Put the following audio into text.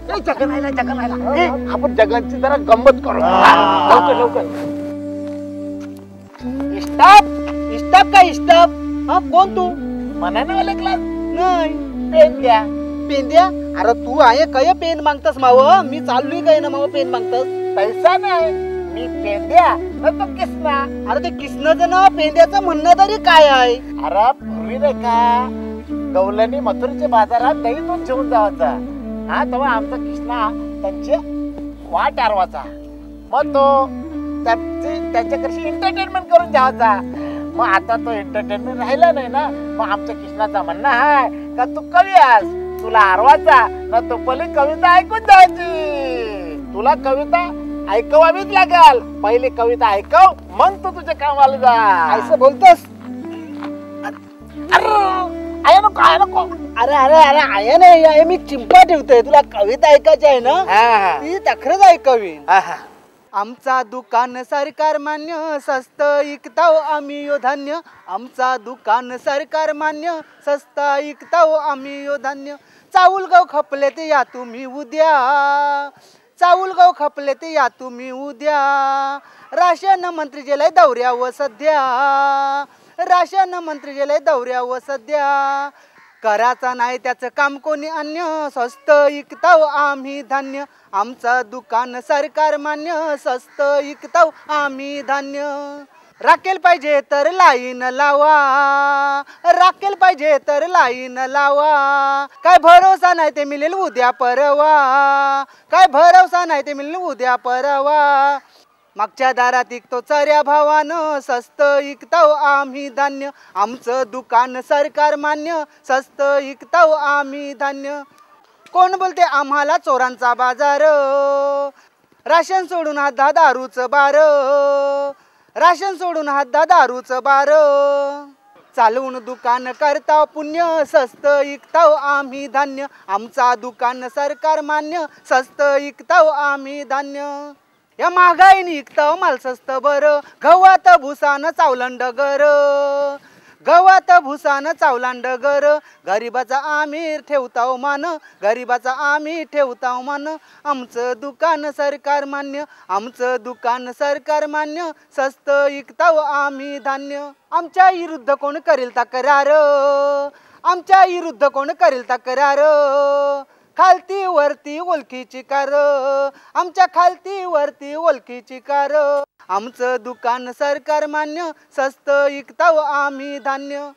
आपण जगांची जरा गंमत करू लवकर लवकर स्टॉप स्टॉप काय स्टॉप हा कोण तू मनाने ओळखला नाही पेन द्या पेंद्या अरे तू आहे काय पेन मागतस माव मी चाललोय काय ना माव पेन मागतस पैसा नाही मी पेन द्या तर तो किसना अरे ते किसनाचं ना पेंद्याचं म्हणणं तरी काय आहे अरे पूर्वी नाही का गवलनी मथुरेच्या बाजारात दही दूध घेऊन जावाचा हा तेव्हा आमचा कृष्णा त्यांचे वाट आरवाचा मग तो त्यांच्याकडे एंटरटेनमेंट करून द्यावाचा मग आता तो एंटरटेनमेंट राहिला नाही ना मग आमच्या कृष्णाचा म्हणणं आहे का तू कवी आहेस तुला आरवाचा ना तो पहिले कविता ऐकून द्यायची तुला कविता ऐकवावीच लागल पहिले कविता ऐकव मग तू तुझ्या कामाला जा असं बोलतोस आहे नको आहे नको अरे अरे अरे आहे नाही आहे मी चिंपा ठेवतोय तुला कविता ऐकायची आहे ना ती तखरच ऐकावी आमचा दुकान सरकार मान्य स्वस्त इकताव आम्ही यो धान्य आमचा दुकान सरकार मान्य स्वस्त इकताव आम्ही यो धान्य चाऊल गाव खपले ते या तुम्ही उद्या चाऊल गाव खपले ते या तुम्ही उद्या राशन मंत्री गेलाय दौऱ्यावर सध्या राशन मंत्री गेलाय दौऱ्यावर सध्या कराचा नाही त्याचं काम कोणी अन्य स्वस्त इकताव आम्ही धान्य आमचं दुकान सरकार मान्य स्वस्त इकताव आम्ही धान्य राखेल पाहिजे तर लाईन लावा राखेल पाहिजे तर लाईन लावा काय भरोसा नाही ते मिळेल उद्या परवा काय भरोसा नाही ते मिळेल उद्या परवा मागच्या दारात इकतो चऱ्या भावानं स्वस्त इकताव आम्ही धान्य आमचं दुकान सरकार मान्य स्वस्त इकताव आम्ही धान्य कोण बोलते आम्हाला चोरांचा बाजार राशन सोडून हात दारूचं बार राशन सोडून हात दारूचं बार चालवून दुकान करताव पुण्य स्वस्त इकताव आम्ही धान्य आमचा दुकान सरकार मान्य स्वस्त इकताव आम्ही धान्य या महागाईने इकताव माल स्वस्त बरं गव्हात भुसानं चावलं डगर गव्हात भुसानं चावलं डगर गरीबाचा आम्ही ठेवताव मान गरीबाचा आम्ही ठेवताव मान आमचं दुकान सरकार मान्य आमचं दुकान सरकार मान्य स्वस्त इकताव आम्ही धान्य आमच्या विरुद्ध कोण करेल तक्रार आमच्या विरुद्ध कोण करेल तक्रार खालती वरती ओळखीची कार आमच्या खालती वरती ओळखीची कार आमचं दुकान सरकार मान्य स्वस्त इकताव आम्ही धान्य